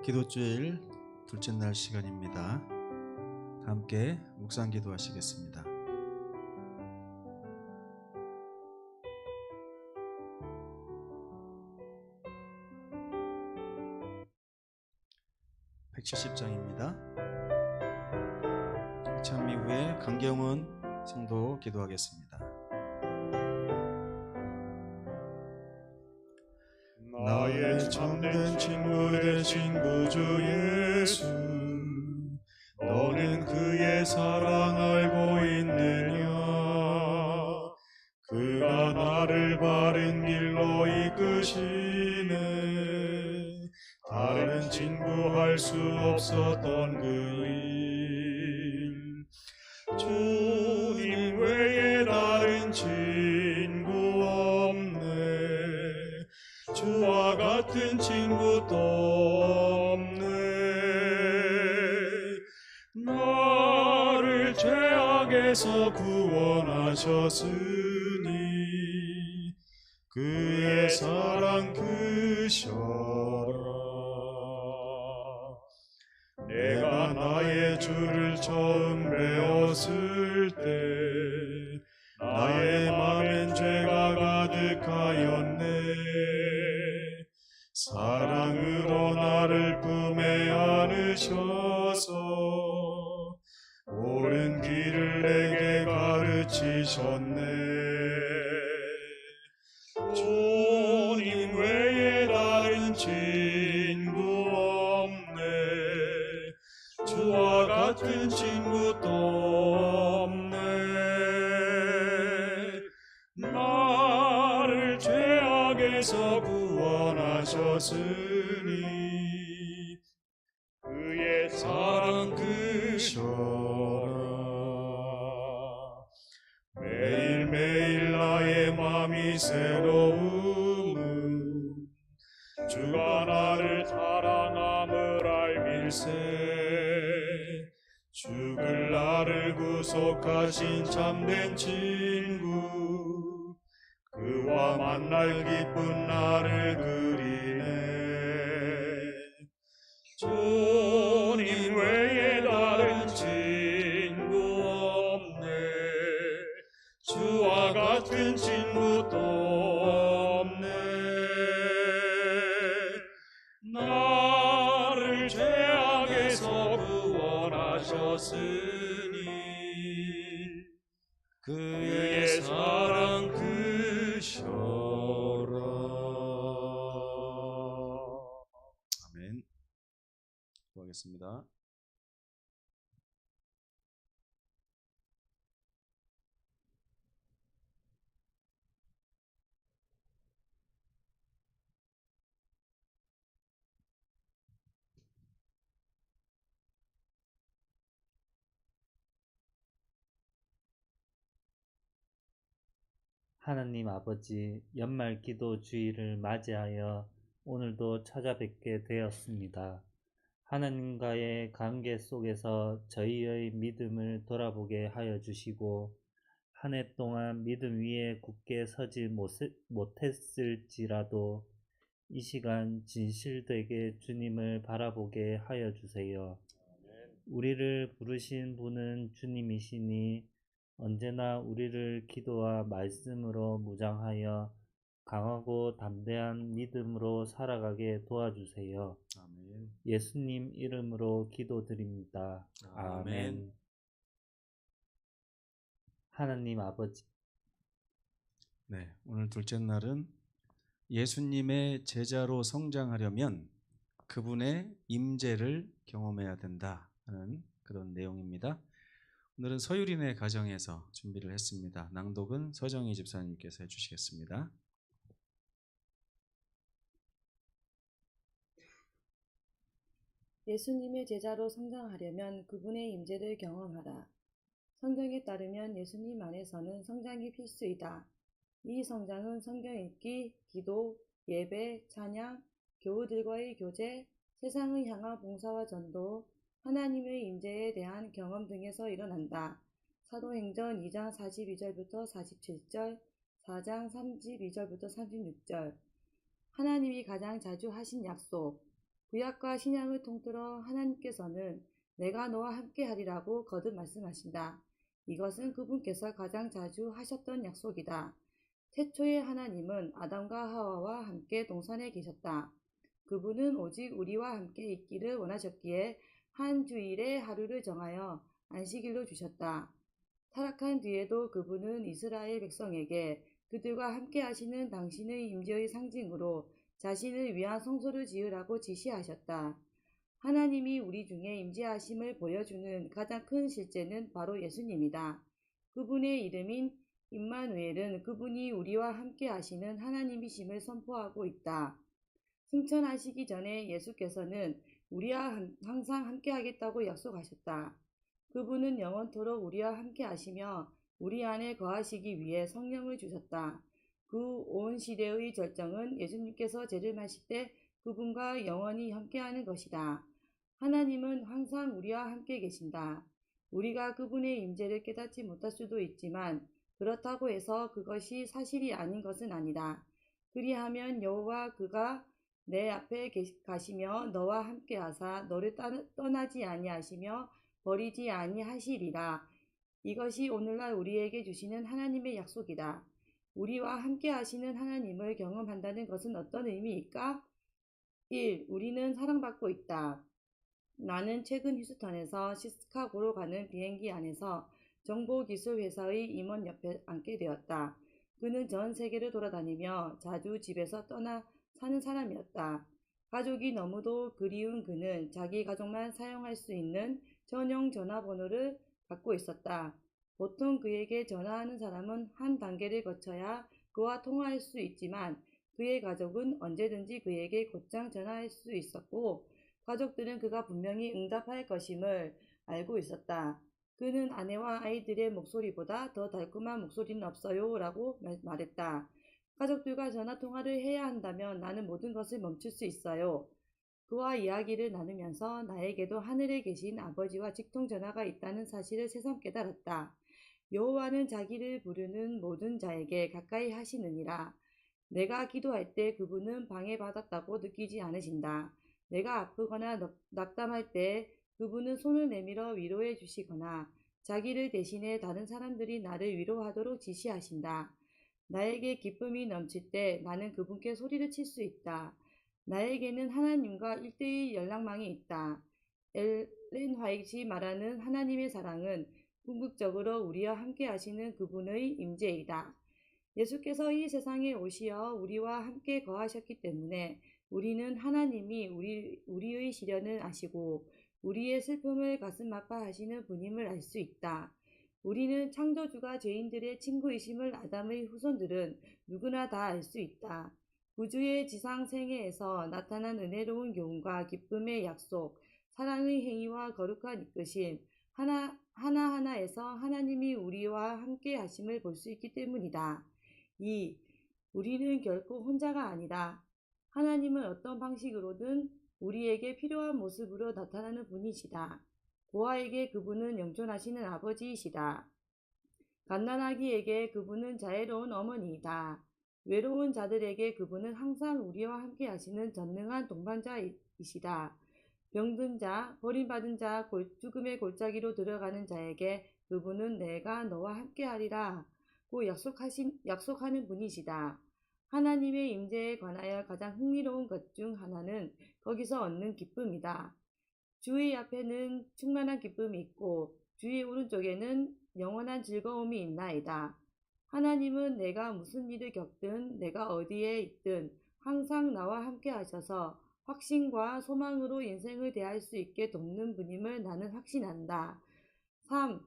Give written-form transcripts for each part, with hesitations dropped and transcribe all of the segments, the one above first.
기도주일 둘째 날 시간입니다. 다 함께 묵상 기도하시겠습니다. (170장입니다) 찬미 후에 강경훈 성도 기도하겠습니다. 나의 참된 친구 되신 구주 예수, 너는 그의 사랑 알고 있느냐? 그가 나를 바른 길로 이끄시네. 다른 친구 할 수 없었던 그 일, 주님 외에 다른 친구 없네. 주와 같은 친구 또 없네. 나를 죄악에서 구원하셨으니 그의 사랑 크셔라. 내가 나의 주를 처음 배웠을 때 나의 맘엔 죄가 가득하였네. 사랑으로 나를 품에 안으셔서 옳은 길을 내게 가르치셨네. 주님 외에 다른 친구 없네. 주와 같은 친구 또 없네. 나를 죄악에서 구원하셨으니 그의 사랑 크셔라. 매일매일 나의 맘이 새로움은 주가 나를 사랑함을 알밀세. 죽을 나를 구속하신 참된 친구, 그와 만날 기쁜 나를 그리네. 주님 외에 다른 친구 없네. 주와 같은 친구 또 없네. 나를 죄악에서 구원하셨으니 그의 사랑 크셔라. 아멘. 기도하겠습니다. 하나님 아버지, 연말 기도 주일을 맞이하여 오늘도 찾아뵙게 되었습니다. 하나님과의 관계 속에서 저희의 믿음을 돌아보게 하여 주시고, 한 해 동안 믿음 위에 굳게 서지 못했을지라도 이 시간 진실되게 주님을 바라보게 하여 주세요. 우리를 부르신 분은 주님이시니 언제나 우리를 기도와 말씀으로 무장하여 강하고 담대한 믿음으로 살아가게 도와주세요. 아멘. 예수님 이름으로 기도드립니다. 아멘. 하나님 아버지, 네, 오늘 둘째 날은 예수님의 제자로 성장하려면 그분의 임재를 경험해야 된다 하는 그런 내용입니다. 오늘은 서유린의 가정에서 준비를 했습니다. 낭독은 서정희 집사님께서 해주시겠습니다. 예수님의 제자로 성장하려면 그분의 임재를 경험하라. 성경에 따르면 예수님 안에서는 성장이 필수이다. 이 성장은 성경 읽기, 기도, 예배, 찬양, 교우들과의 교제, 세상을 향한 봉사와 전도, 하나님의 임재에 대한 경험 등에서 일어난다. 사도행전 2장 42절부터 47절, 4장 32절부터 36절. 하나님이 가장 자주 하신 약속, 구약과 신약을 통틀어 하나님께서는 내가 너와 함께하리라고 거듭 말씀하신다. 이것은 그분께서 가장 자주 하셨던 약속이다. 태초에 하나님은 아담과 하와와 함께 동산에 계셨다. 그분은 오직 우리와 함께 있기를 원하셨기에 한 주일의 하루를 정하여 안식일로 주셨다. 타락한 뒤에도 그분은 이스라엘 백성에게 그들과 함께 하시는 당신의 임재의 상징으로 자신을 위한 성소를 지으라고 지시하셨다. 하나님이 우리 중에 임재하심을 보여주는 가장 큰 실제는 바로 예수님이다. 그분의 이름인 임마누엘은 그분이 우리와 함께 하시는 하나님이심을 선포하고 있다. 승천하시기 전에 예수께서는 우리와 항상 함께 하겠다고 약속하셨다. 그분은 영원토록 우리와 함께 하시며 우리 안에 거하시기 위해 성령을 주셨다. 그 온 시대의 절정은 예수님께서 죄를 마실 때 그분과 영원히 함께하는 것이다. 하나님은 항상 우리와 함께 계신다. 우리가 그분의 임재를 깨닫지 못할 수도 있지만 그렇다고 해서 그것이 사실이 아닌 것은 아니다. 그리하면 여호와 그가 내 앞에 가시며 너와 함께 하사 너를 떠나지 아니하시며 버리지 아니하시리라. 이것이 오늘날 우리에게 주시는 하나님의 약속이다. 우리와 함께 하시는 하나님을 경험한다는 것은 어떤 의미일까? 1. 우리는 사랑받고 있다. 나는 최근 휴스턴에서 시카고로 가는 비행기 안에서 정보기술회사의 임원 옆에 앉게 되었다. 그는 전 세계를 돌아다니며 자주 집에서 떠나 사는 사람이었다. 가족이 너무도 그리운 그는 자기 가족만 사용할 수 있는 전용 전화번호를 갖고 있었다. 보통 그에게 전화하는 사람은 한 단계를 거쳐야 그와 통화할 수 있지만 그의 가족은 언제든지 그에게 곧장 전화할 수 있었고 가족들은 그가 분명히 응답할 것임을 알고 있었다. 그는 아내와 아이들의 목소리보다 더 달콤한 목소리는 없어요 라고 말했다. 가족들과 전화통화를 해야 한다면 나는 모든 것을 멈출 수 있어요. 그와 이야기를 나누면서 나에게도 하늘에 계신 아버지와 직통전화가 있다는 사실을 새삼 깨달았다. 여호와는 자기를 부르는 모든 자에게 가까이 하시느니라. 내가 기도할 때 그분은 방해받았다고 느끼지 않으신다. 내가 아프거나 낙담할 때 그분은 손을 내밀어 위로해 주시거나 자기를 대신해 다른 사람들이 나를 위로하도록 지시하신다. 나에게 기쁨이 넘칠 때 나는 그분께 소리를 칠 수 있다. 나에게는 하나님과 1:1 연락망이 있다. 엘렌 화이트이 말하는 하나님의 사랑은 궁극적으로 우리와 함께 하시는 그분의 임재이다. 예수께서 이 세상에 오시어 우리와 함께 거하셨기 때문에 우리는 하나님이 우리의 시련을 아시고 우리의 슬픔을 가슴 아파하시는 분임을 알 수 있다. 우리는 창조주가 죄인들의 친구이심을 아담의 후손들은 누구나 다 알 수 있다. 구주의 지상 생애에서 나타난 은혜로운 교훈과 기쁨의 약속, 사랑의 행위와 거룩한 이끄심, 하나하나에서 하나님이 우리와 함께 하심을 볼 수 있기 때문이다. 2. 우리는 결코 혼자가 아니다. 하나님은 어떤 방식으로든 우리에게 필요한 모습으로 나타나는 분이시다. 고아에게 그분은 영존하시는 아버지이시다. 갓난아기에게 그분은 자애로운 어머니이다. 외로운 자들에게 그분은 항상 우리와 함께 하시는 전능한 동반자이시다. 병든 자, 버림받은 자, 죽음의 골짜기로 들어가는 자에게 그분은 내가 너와 함께 하리라 고 약속하는 분이시다. 하나님의 임재에 관하여 가장 흥미로운 것 중 하나는 거기서 얻는 기쁨이다. 주의 앞에는 충만한 기쁨이 있고 주의 오른쪽에는 영원한 즐거움이 있나이다. 하나님은 내가 무슨 일을 겪든 내가 어디에 있든 항상 나와 함께 하셔서 확신과 소망으로 인생을 대할 수 있게 돕는 분임을 나는 확신한다. 3.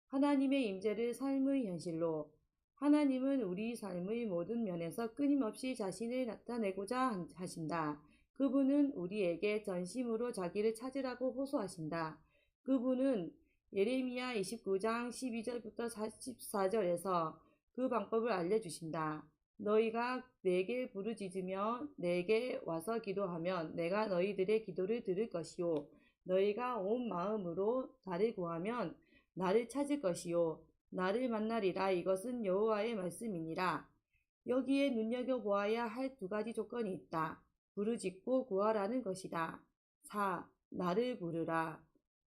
하나님의 임재를 삶의 현실로. 하나님은 우리 삶의 모든 면에서 끊임없이 자신을 나타내고자 하신다. 그분은 우리에게 전심으로 자기를 찾으라고 호소하신다. 그분은 예레미야 29장 12절부터 44절에서 그 방법을 알려주신다. 너희가 내게 부르짖으며 내게 와서 기도하면 내가 너희들의 기도를 들을 것이요. 너희가 온 마음으로 나를 구하면 나를 찾을 것이요. 나를 만나리라. 이것은 여호와의 말씀이니라. 여기에 눈여겨보아야 할 2가지 조건이 있다. 부르짖고 구하라는 것이다. 4. 나를 부르라.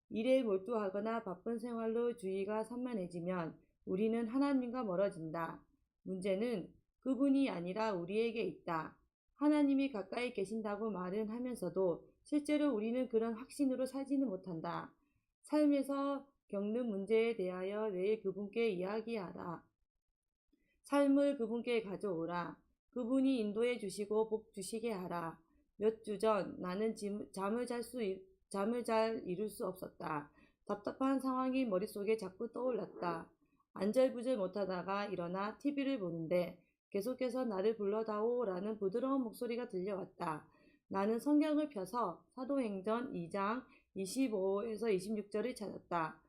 일에 몰두하거나 바쁜 생활로 주의가 산만해지면 우리는 하나님과 멀어진다. 문제는 그분이 아니라 우리에게 있다. 하나님이 가까이 계신다고 말은 하면서도 실제로 우리는 그런 확신으로 살지는 못한다. 삶에서 겪는 문제에 대하여 매일 그분께 이야기하라. 삶을 그분께 가져오라. 그분이 인도해 주시고 복 주시게 하라. 몇 주 전 나는 잠을 잘 이룰 수 없었다. 답답한 상황이 머릿속에 자꾸 떠올랐다. 안절부절 못하다가 일어나 TV를 보는데 계속해서 나를 불러다오 라는 부드러운 목소리가 들려왔다. 나는 성경을 펴서 사도행전 2장 25에서 26절을 찾았다.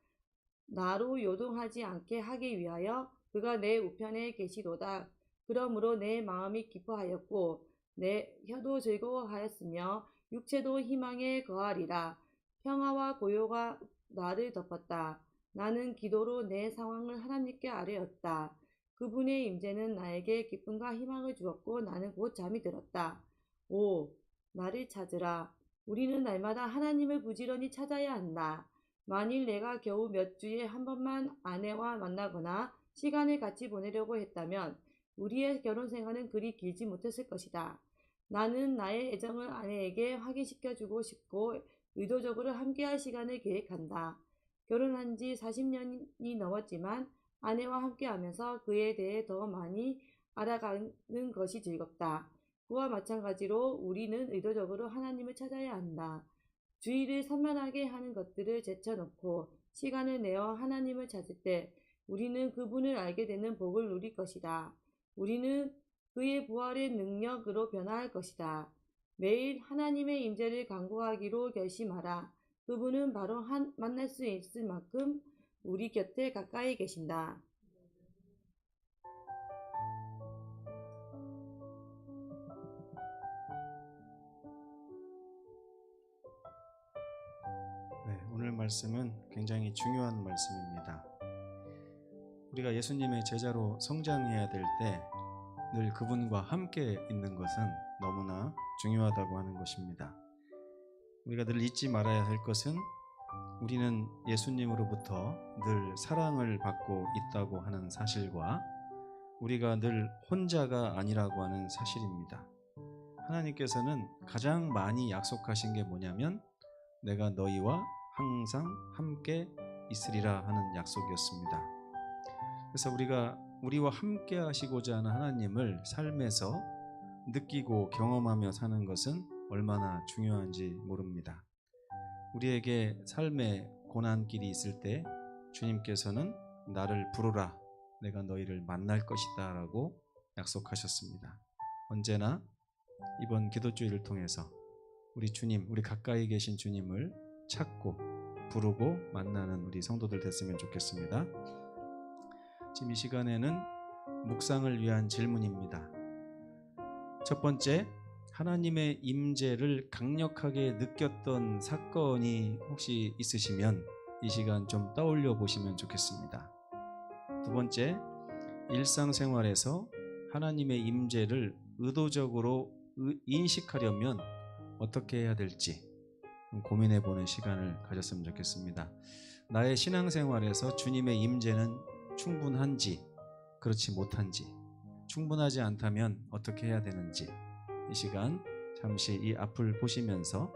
나로 요동하지 않게 하기 위하여 그가 내 우편에 계시도다. 그러므로 내 마음이 기뻐하였고 내 혀도 즐거워하였으며 육체도 희망에 거하리라. 평화와 고요가 나를 덮었다. 나는 기도로 내 상황을 하나님께 아뢰었다. 그분의 임재는 나에게 기쁨과 희망을 주었고 나는 곧 잠이 들었다. 5. 나를 찾으라. 우리는 날마다 하나님을 부지런히 찾아야 한다. 만일 내가 겨우 몇 주에 한 번만 아내와 만나거나 시간을 같이 보내려고 했다면 우리의 결혼 생활은 그리 길지 못했을 것이다. 나는 나의 애정을 아내에게 확인시켜주고 싶고 의도적으로 함께할 시간을 계획한다. 결혼한 지 40년이 넘었지만 아내와 함께하면서 그에 대해 더 많이 알아가는 것이 즐겁다. 그와 마찬가지로 우리는 의도적으로 하나님을 찾아야 한다. 주의를 산만하게 하는 것들을 제쳐놓고 시간을 내어 하나님을 찾을 때 우리는 그분을 알게 되는 복을 누릴 것이다. 우리는 그의 부활의 능력으로 변화할 것이다. 매일 하나님의 임재를 간구하기로 결심하라. 그분은 바로 만날 수 있을 만큼 우리 곁에 가까이 계신다. 네, 오늘 말씀은 굉장히 중요한 말씀입니다. 우리가 예수님의 제자로 성장해야 될 때 늘 그분과 함께 있는 것은 너무나 중요하다고 하는 것입니다. 우리가 늘 잊지 말아야 할 것은 우리는 예수님으로부터 늘 사랑을 받고 있다고 하는 사실과 우리가 늘 혼자가 아니라고 하는 사실입니다. 하나님께서는 가장 많이 약속하신 게 뭐냐면 내가 너희와 항상 함께 있으리라 하는 약속이었습니다. 그래서 우리와 함께 하시고자 하는 하나님을 삶에서 느끼고 경험하며 사는 것은 얼마나 중요한지 모릅니다. 우리에게 삶의 고난길이 있을 때 주님께서는 나를 부르라, 내가 너희를 만날 것이다 라고 약속하셨습니다. 언제나 이번 기도주일을 통해서 우리 주님, 우리 가까이 계신 주님을 찾고 부르고 만나는 우리 성도들 됐으면 좋겠습니다. 지금 이 시간에는 묵상을 위한 질문입니다. 첫 번째, 하나님의 임재를 강력하게 느꼈던 사건이 혹시 있으시면 이 시간 좀 떠올려 보시면 좋겠습니다. 두 번째, 일상생활에서 하나님의 임재를 의도적으로 인식하려면 어떻게 해야 될지 고민해 보는 시간을 가졌으면 좋겠습니다. 나의 신앙생활에서 주님의 임재는 충분한지 그렇지 못한지, 충분하지 않다면 어떻게 해야 되는지 이 시간 잠시 이 앞을 보시면서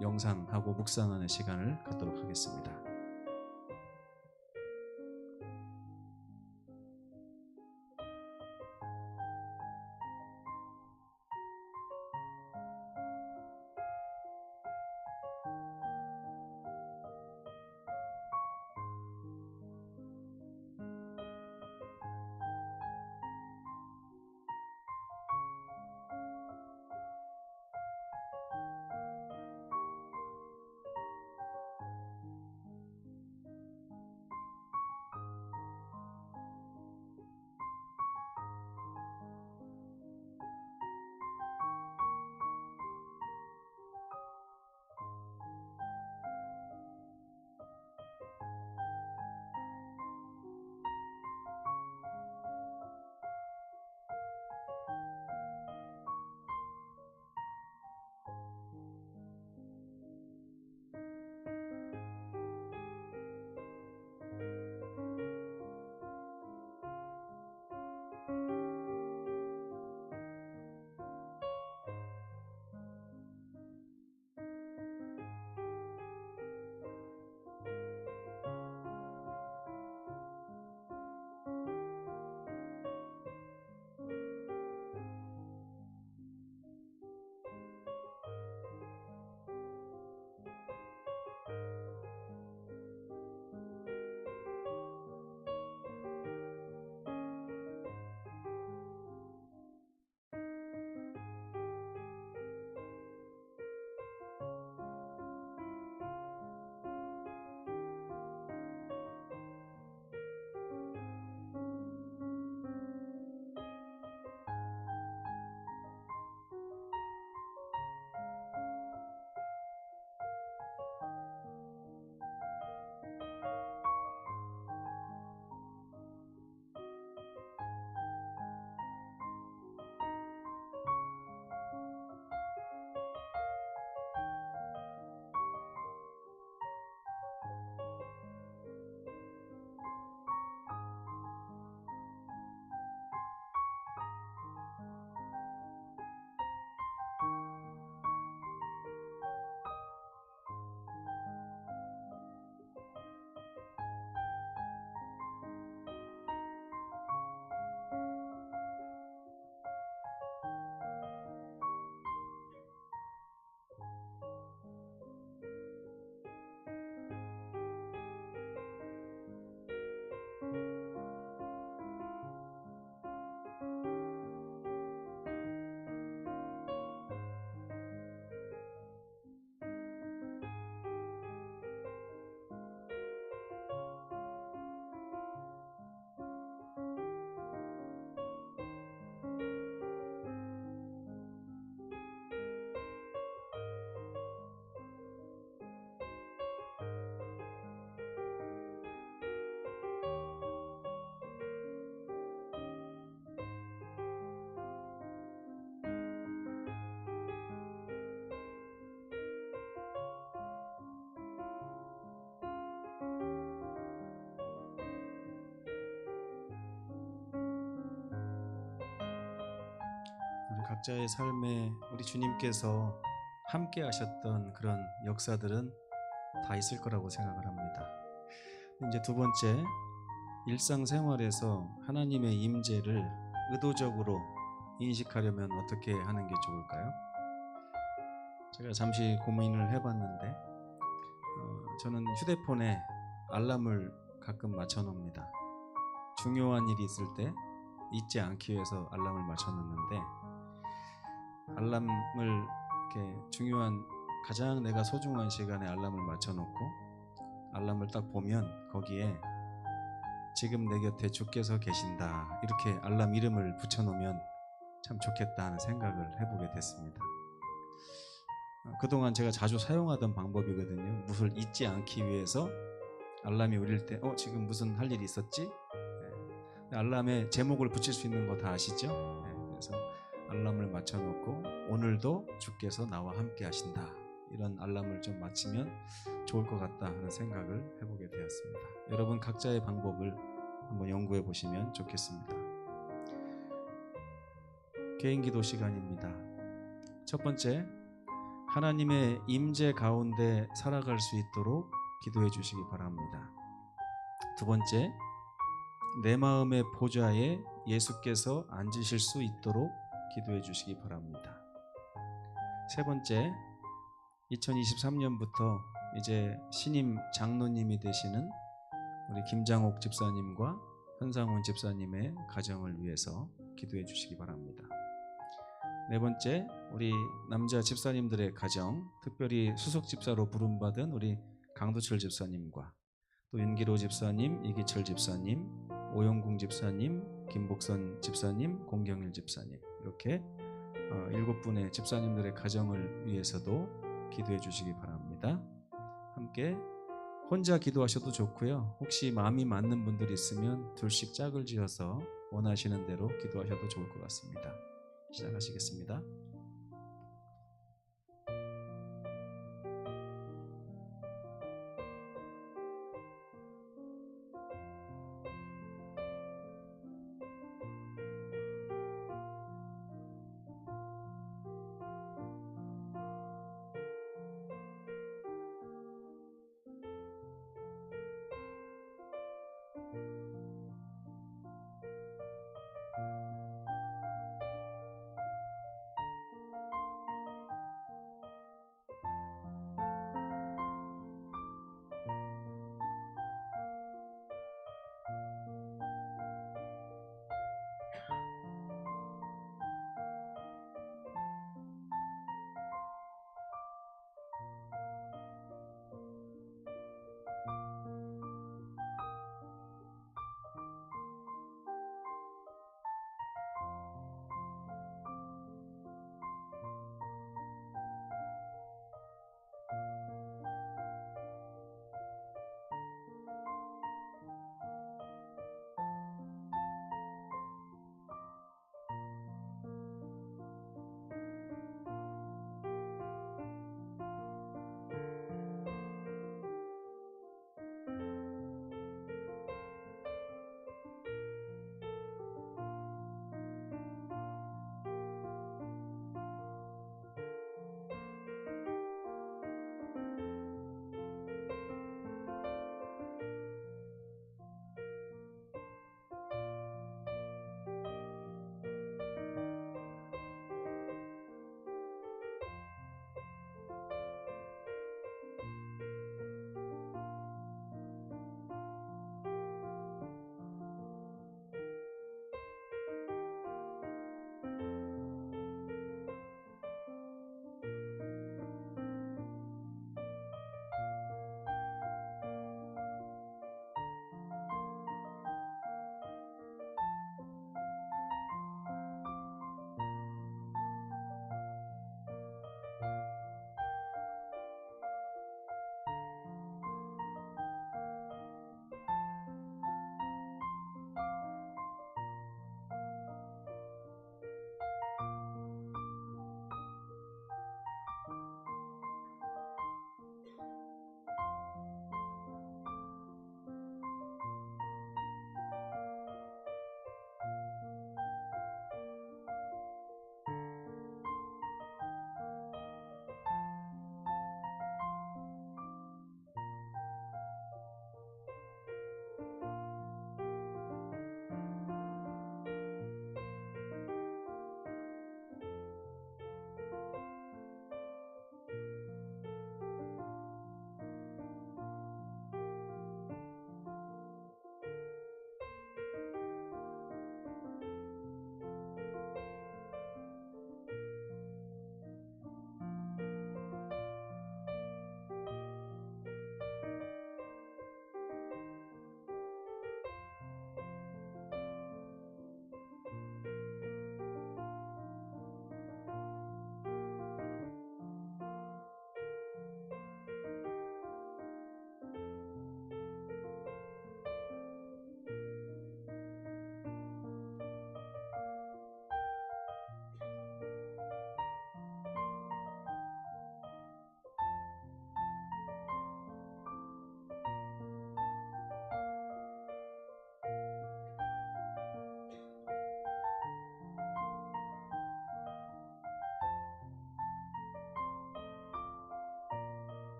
영상하고 묵상하는 시간을 갖도록 하겠습니다. 각자의 삶에 우리 주님께서 함께 하셨던 그런 역사들은 다 있을 거라고 생각을 합니다. 이제 두 번째, 일상생활에서 하나님의 임재를 의도적으로 인식하려면 어떻게 하는 게 좋을까요? 제가 잠시 고민을 해봤는데 저는 휴대폰에 알람을 가끔 맞춰 놓습니다. 중요한 일이 있을 때 잊지 않기 위해서 알람을 맞춰 놓는데, 알람을 이렇게 중요한 가장 내가 소중한 시간에 알람을 맞춰 놓고 알람을 딱 보면 거기에 지금 내 곁에 주께서 계신다 이렇게 알람 이름을 붙여 놓으면 참 좋겠다 하는 생각을 해보게 됐습니다. 그동안 제가 자주 사용하던 방법이거든요. 무엇을 잊지 않기 위해서 알람이 울릴 때 지금 무슨 할 일이 있었지? 알람에 제목을 붙일 수 있는 거 다 아시죠? 그래서 알람을 맞춰 놓고 오늘도 주께서 나와 함께 하신다, 이런 알람을 좀 맞추면 좋을 것 같다 하는 생각을 해보게 되었습니다. 여러분 각자의 방법을 한번 연구해 보시면 좋겠습니다. 개인 기도 시간입니다. 첫 번째, 하나님의 임재 가운데 살아갈 수 있도록 기도해 주시기 바랍니다. 두 번째, 내 마음의 보좌에 예수께서 앉으실 수 있도록 기도해 주시기 바랍니다. 세 번째, 2023년부터 이제 신임 장로님이 되시는 우리 김장옥 집사님과 현상훈 집사님의 가정을 위해서 기도해 주시기 바랍니다. 네 번째, 우리 남자 집사님들의 가정, 특별히 수석 집사로 부름받은 우리 강도철 집사님과 또 윤기로 집사님, 이기철 집사님, 오영궁 집사님, 김복선 집사님, 공경일 집사님, 이렇게 7분의 집사님들의 가정을 위해서도 기도해 주시기 바랍니다. 함께 혼자 기도하셔도 좋고요. 혹시 마음이 맞는 분들이 있으면 둘씩 짝을 지어서 원하시는 대로 기도하셔도 좋을 것 같습니다. 시작하시겠습니다.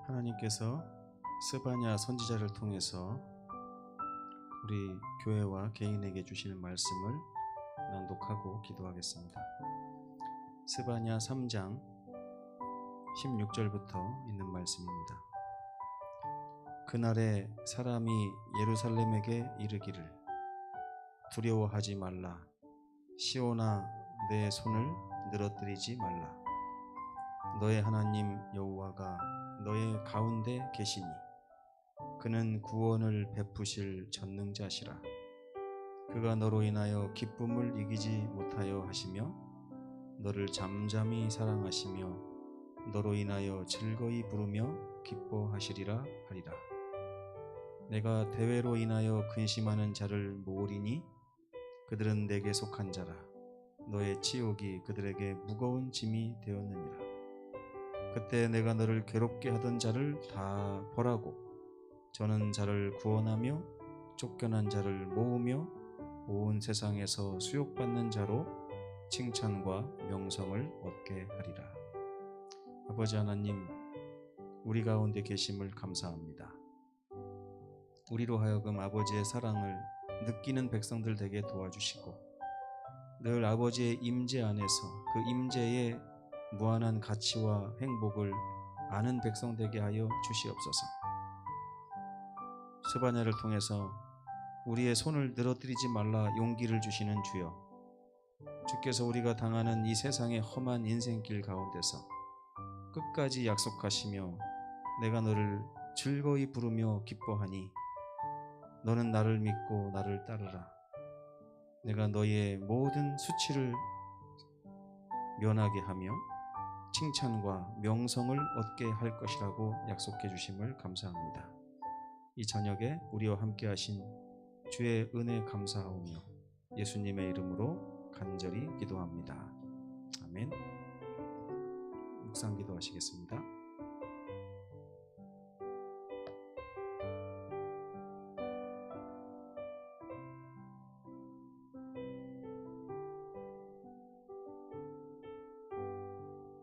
하나님께서 스바냐 선지자를 통해서 우리 교회와 개인에게 주시는 말씀을 낭독하고 기도하겠습니다. 스바냐 3장 16절부터 있는 말씀입니다. 그날에 사람이 예루살렘에게 이르기를 두려워하지 말라. 시온아, 내 손을 늘어뜨리지 말라. 너의 하나님 여호와가 너의 가운데 계시니 그는 구원을 베푸실 전능자시라. 그가 너로 인하여 기쁨을 이기지 못하여 하시며 너를 잠잠히 사랑하시며 너로 인하여 즐거이 부르며 기뻐하시리라 하리라. 내가 대회로 인하여 근심하는 자를 모으리니 그들은 내게 속한 자라. 너의 치욕이 그들에게 무거운 짐이 되었느니라. 그때 내가 너를 괴롭게 하던 자를 다 벌하고 저는 자를 구원하며 쫓겨난 자를 모으며 온 세상에서 수욕받는 자로 칭찬과 명성을 얻게 하리라. 아버지 하나님, 우리 가운데 계심을 감사합니다. 우리로 하여금 아버지의 사랑을 느끼는 백성들 되게 도와주시고 늘 아버지의 임재 안에서 그 임재의 무한한 가치와 행복을 아는 백성 되게 하여 주시옵소서. 스바냐를 통해서 우리의 손을 늘어뜨리지 말라 용기를 주시는 주여, 주께서 우리가 당하는 이 세상의 험한 인생길 가운데서 끝까지 약속하시며 내가 너를 즐거이 부르며 기뻐하니 너는 나를 믿고 나를 따르라. 내가 너의 모든 수치를 면하게 하며 칭찬과 명성을 얻게 할 것이라고 약속해 주심을 감사합니다. 이 저녁에 우리와 함께 하신 주의 은혜 감사하오며 예수님의 이름으로 간절히 기도합니다. 아멘. 묵상 기도하시겠습니다.